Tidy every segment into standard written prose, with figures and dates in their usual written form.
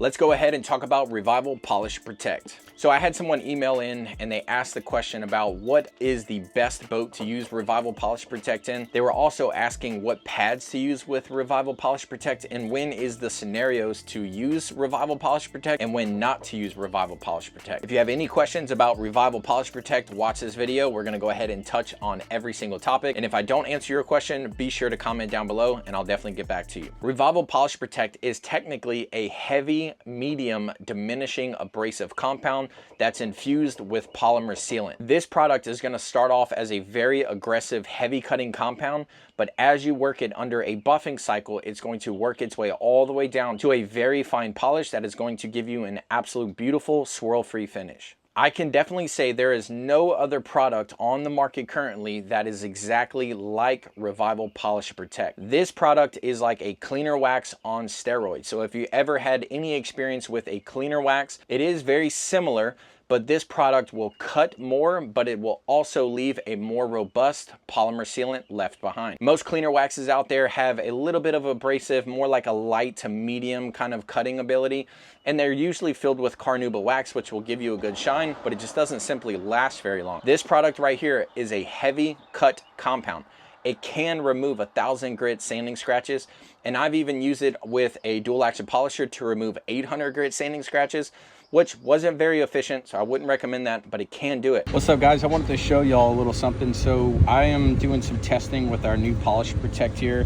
Let's go ahead and talk about Revival Polish Protect. So I had someone email in and they asked the question about what is the best boat to use Revival Polish Protect in. They were also asking what pads to use with Revival Polish Protect and when is the scenarios to use Revival Polish Protect and when not to use Revival Polish Protect. If you have any questions about Revival Polish Protect, watch this video. We're gonna go ahead and touch on every single topic. And if I don't answer your question, be sure to comment down below and I'll definitely get back to you. Revival Polish Protect is technically a heavy, medium, diminishing abrasive compound that's infused with polymer sealant. This product is going to start off as a very aggressive, heavy cutting compound, but as you work it under a buffing cycle, it's going to work its way all the way down to a very fine polish that is going to give you an absolute beautiful swirl-free finish. I can definitely say there is no other product on the market currently that is exactly like Revival Polish Protect. This product is like a cleaner wax on steroids. So if you ever had any experience with a cleaner wax, it is very similar, but this product will cut more, but it will also leave a more robust polymer sealant left behind. Most cleaner waxes out there have a little bit of abrasive, more like a light to medium kind of cutting ability, and they're usually filled with carnauba wax, which will give you a good shine, but it just doesn't simply last very long. This product right here is a heavy cut compound. It can remove 1,000 grit sanding scratches, and I've even used it with a dual action polisher to remove 800 grit sanding scratches, which wasn't very efficient, so I wouldn't recommend that, but it can do it. What's up, guys? I wanted to show y'all a little something. So I am doing some testing with our new Polish Protect here.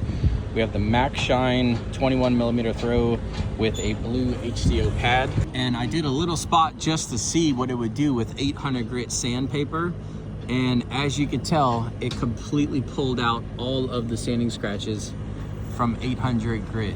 We have the Max Shine 21mm throw with a blue HCO pad. And I did a little spot just to see what it would do with 800 grit sandpaper. And as you can tell, it completely pulled out all of the sanding scratches from 800 grit.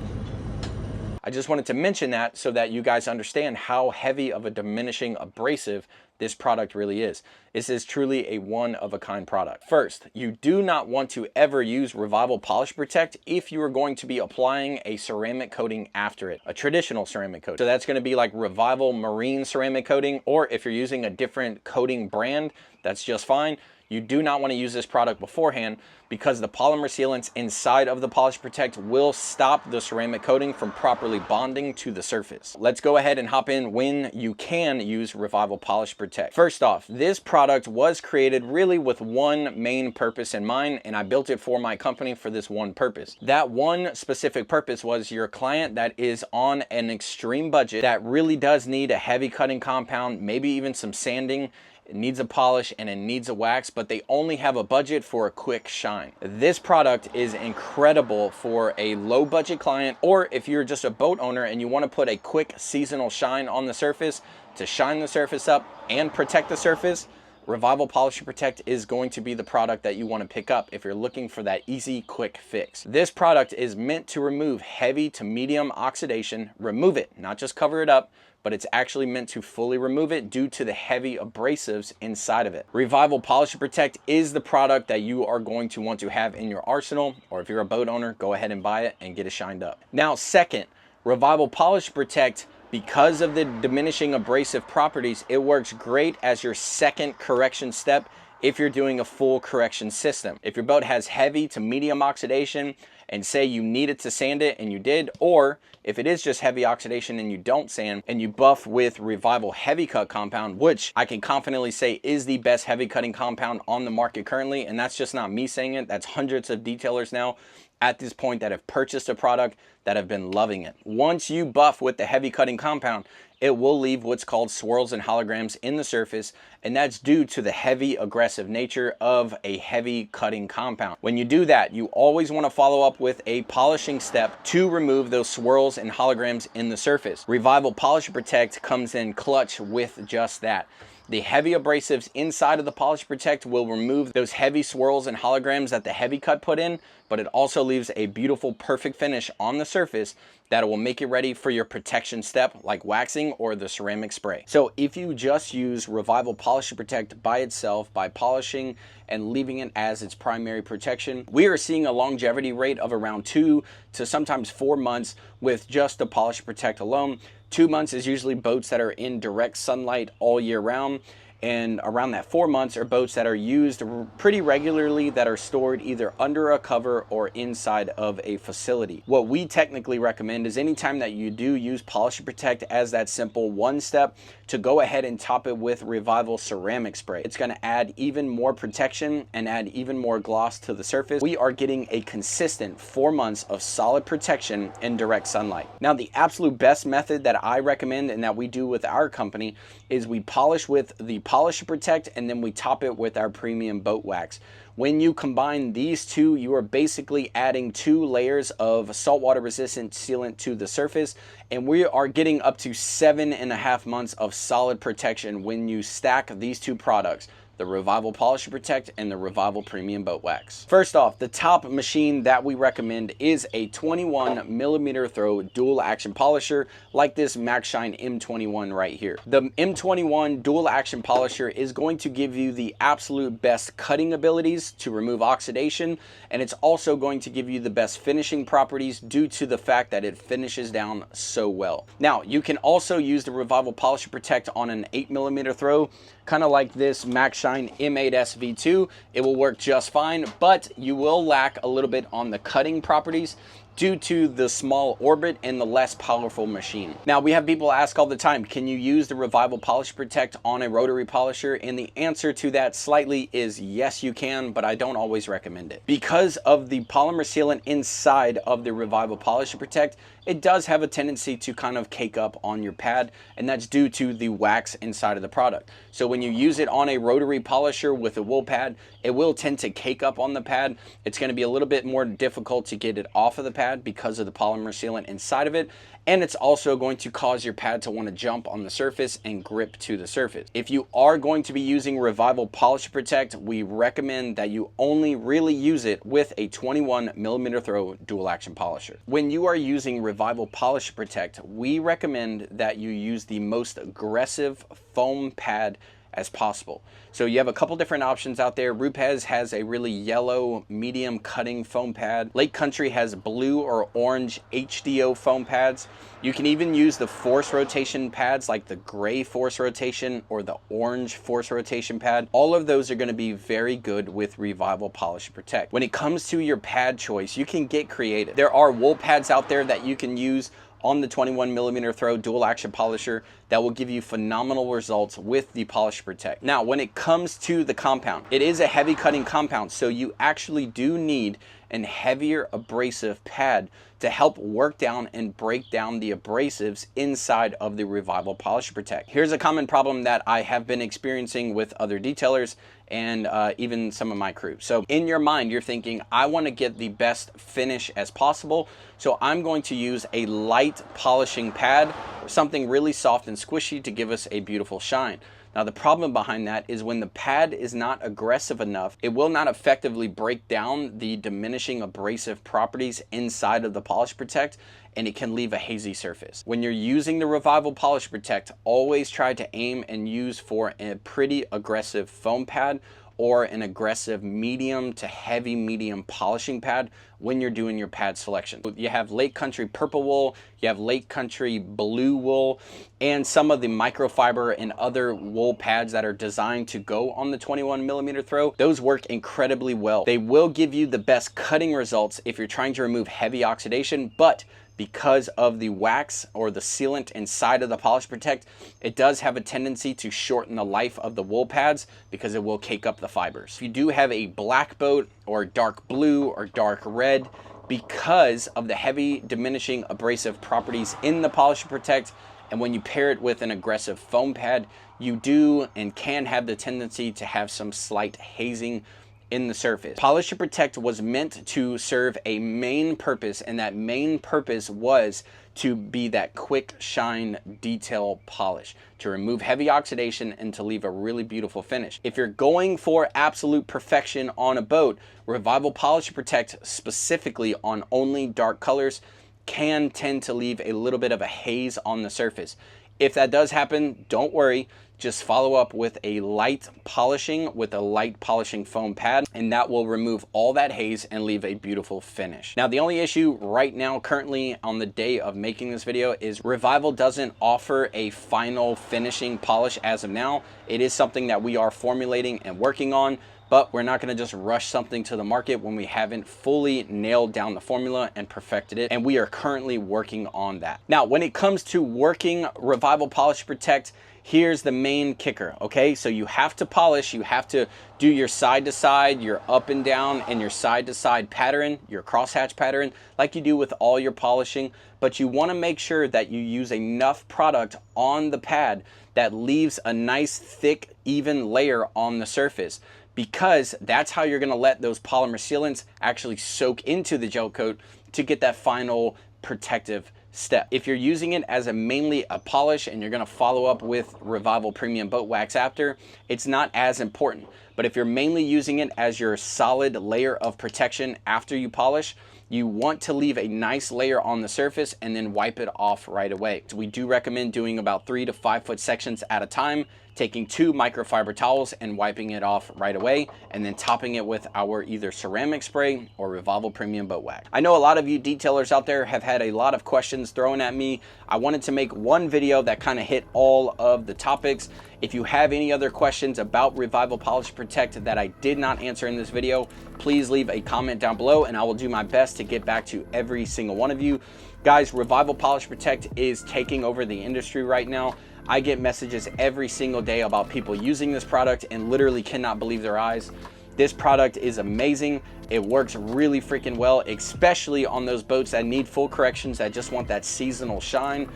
I just wanted to mention that so that you guys understand how heavy of a diminishing abrasive this product really is. This is truly a one-of-a-kind product. First, you do not want to ever use Revival Polish Protect if you are going to be applying a ceramic coating after it, a traditional ceramic coating. So that's going to be like Revival Marine ceramic coating, or if you're using a different coating brand, that's just fine. You do not want to use this product beforehand because the polymer sealants inside of the Polish Protect will stop the ceramic coating from properly bonding to the surface. Let's go ahead and hop in when you can use Revival Polish Protect. First off, this product was created really with one main purpose in mind, and I built it for my company for this one purpose. That one specific purpose was your client that is on an extreme budget that really does need a heavy cutting compound, maybe even some sanding. It needs a polish and it needs a wax, but they only have a budget for a quick shine. This product is incredible for a low budget client, or if you're just a boat owner and you want to put a quick seasonal shine on the surface to shine the surface up and protect the surface. Revival Polish Protect is going to be the product that you want to pick up if you're looking for that easy, quick fix. This product is meant to remove heavy to medium oxidation, remove it, not just cover it up, but it's actually meant to fully remove it due to the heavy abrasives inside of it. Revival Polish Protect is the product that you are going to want to have in your arsenal, or if you're a boat owner, go ahead and buy it and get it shined up. Now, second, Revival Polish Protect, because of the diminishing abrasive properties, it works great as your second correction step if you're doing a full correction system. If your boat has heavy to medium oxidation and say you needed to sand it and you did, or if it is just heavy oxidation and you don't sand and you buff with Revival Heavy Cut Compound, which I can confidently say is the best heavy cutting compound on the market currently, and that's just not me saying it, that's hundreds of detailers now at this point that have purchased a product that have been loving it. Once you buff with the heavy cutting compound, it will leave what's called swirls and holograms in the surface, and that's due to the heavy aggressive nature of a heavy cutting compound. When you do that, you always want to follow up with a polishing step to remove those swirls and holograms in the surface. Revival Polish Protect comes in clutch with just that. The heavy abrasives inside of the Polish Protect will remove those heavy swirls and holograms that the heavy cut put in, but it also leaves a beautiful, perfect finish on the surface that will make it ready for your protection step like waxing or the ceramic spray. So if you just use Revival Polish Protect by itself, by polishing and leaving it as its primary protection, we are seeing a longevity rate of around 2 to sometimes 4 months with just the Polish Protect alone. 2 months is usually boats that are in direct sunlight all year round. and around that 4 months are boats that are used pretty regularly, that are stored either under a cover or inside of a facility. What we technically recommend is anytime that you do use Polish and Protect as that simple one step, to go ahead and top it with Revival ceramic spray. It's going to add even more protection and add even more gloss to the surface. We are getting a consistent 4 months of solid protection in direct sunlight. Now, the absolute best method that I recommend and that we do with our company is we polish with the Polish and Protect, and then we top it with our premium boat wax. When you combine these two, you are basically adding 2 layers of saltwater resistant sealant to the surface, and we are getting up to 7.5 months of solid protection when you stack these 2 products, the Revival Polish and Protect and the Revival Premium Boat Wax. First off, the top machine that we recommend is a 21mm throw dual action polisher, like this MaxShine M21 right here. The M21 dual action polisher is going to give you the absolute best cutting abilities to remove oxidation, and it's also going to give you the best finishing properties due to the fact that it finishes down so well. Now, you can also use the Revival Polish and Protect on an 8mm throw, kind of like this MaxShine M8S V2. It will work just fine, but you will lack a little bit on the cutting properties due to the small orbit and the less powerful machine. Now, we have people ask all the time, can you use the Revival Polish Protect on a rotary polisher? And the answer to that slightly is yes, you can, but I don't always recommend it. Because of the polymer sealant inside of the Revival Polish Protect, it does have a tendency to kind of cake up on your pad, and that's due to the wax inside of the product. So when you use it on a rotary polisher with a wool pad, it will tend to cake up on the pad. It's going to be a little bit more difficult to get it off of the pad because of the polymer sealant inside of it, and it's also going to cause your pad to want to jump on the surface and grip to the surface. If you are going to be using Revival Polish and Protect, we recommend that you only really use it with a 21mm throw dual action polisher. When you are using Revival Polish and Protect, we recommend that you use the most aggressive foam pad as possible. So you have a couple different options out there. Rupes has a really yellow medium cutting foam pad. Lake Country has blue or orange HDO foam pads. You can even use the force rotation pads like the gray force rotation or the orange force rotation pad. All of those are going to be very good with Revival Polish and Protect. When it comes to your pad choice, you can get creative. There are wool pads out there that you can use on the 21mm throw dual action polisher that will give you phenomenal results with the Polish Protect. Now, when it comes to the compound, it is a heavy cutting compound, so you actually do need a heavier abrasive pad to help work down and break down the abrasives inside of the Revival Polish Protect. Here's a common problem that I have been experiencing with other detailers and even some of my crew. So in your mind, you're thinking, I want to get the best finish as possible, so I'm going to use a light polishing pad, something really soft and squishy to give us a beautiful shine. Now, the problem behind that is when the pad is not aggressive enough, it will not effectively break down the diminishing abrasive properties inside of the Polish Protect, and it can leave a hazy surface. When you're using the Revival Polish Protect, always try to aim and use for a pretty aggressive foam pad or an aggressive medium to heavy medium polishing pad when you're doing your pad selection. You have Lake Country purple wool, you have Lake Country blue wool, and some of the microfiber and other wool pads that are designed to go on the 21mm throw. Those work incredibly well. They will give you the best cutting results if you're trying to remove heavy oxidation, but because of the wax or the sealant inside of the Polish Protect, it does have a tendency to shorten the life of the wool pads because it will cake up the fibers. If you do have a black boat or dark blue or dark red, because of the heavy diminishing abrasive properties in the Polish Protect, and when you pair it with an aggressive foam pad, you do and can have the tendency to have some slight hazing in the surface. Polish and Protect was meant to serve a main purpose, and that main purpose was to be that quick shine detail polish, to remove heavy oxidation and to leave a really beautiful finish. If you're going for absolute perfection on a boat, Revival Polish and Protect, specifically on only dark colors, can tend to leave a little bit of a haze on the surface. If that does happen, don't worry. just follow up with a light polishing with a light polishing foam pad, and that will remove all that haze and leave a beautiful finish. Now, the only issue right now, currently on the day of making this video, is Revival doesn't offer a final finishing polish as of now. It is something that we are formulating and working on, but we're not going to just rush something to the market when we haven't fully nailed down the formula and perfected it, and we are currently working on that. Now, when it comes to working Revival Polish Protect, here's the main kicker, okay? So you have to polish, you have to do your side to side, your up and down, and your side to side pattern, your crosshatch pattern, like you do with all your polishing, but you want to make sure that you use enough product on the pad that leaves a nice, thick, even layer on the surface, because that's how you're going to let those polymer sealants actually soak into the gel coat to get that final protective step. If you're using it as mainly a polish and you're going to follow up with Revival Premium Boat Wax after, it's not as important. But if you're mainly using it as your solid layer of protection after you polish, you want to leave a nice layer on the surface and then wipe it off right away. So we do recommend doing about 3 to 5 foot sections at a time, taking 2 microfiber towels and wiping it off right away, and then topping it with our either ceramic spray or Revival Premium Boat Wax. I know a lot of you detailers out there have had a lot of questions thrown at me. I wanted to make one video that kind of hit all of the topics. If you have any other questions about Revival Polish Protect that I did not answer in this video, please leave a comment down below and I will do my best to get back to every single one of you. Guys, Revival Polish Protect is taking over the industry right now. I get messages every single day about people using this product and literally cannot believe their eyes. This product is amazing. It works really freaking well, especially on those boats that need full corrections, that just want that seasonal shine.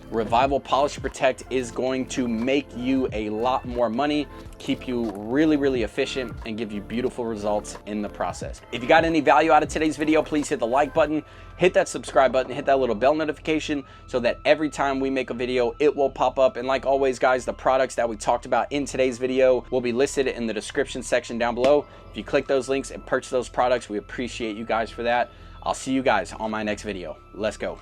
Revival Polish Protect is going to make you a lot more money, keep you really, really efficient, and give you beautiful results in the process. If you got any value out of today's video, please hit the like button, hit that subscribe button, hit that little bell notification so that every time we make a video, it will pop up. And like always, guys, the products that we talked about in today's video will be listed in the description section down below. If you click those links and purchase those products, we appreciate you guys for that. I'll see you guys on my next video. Let's go.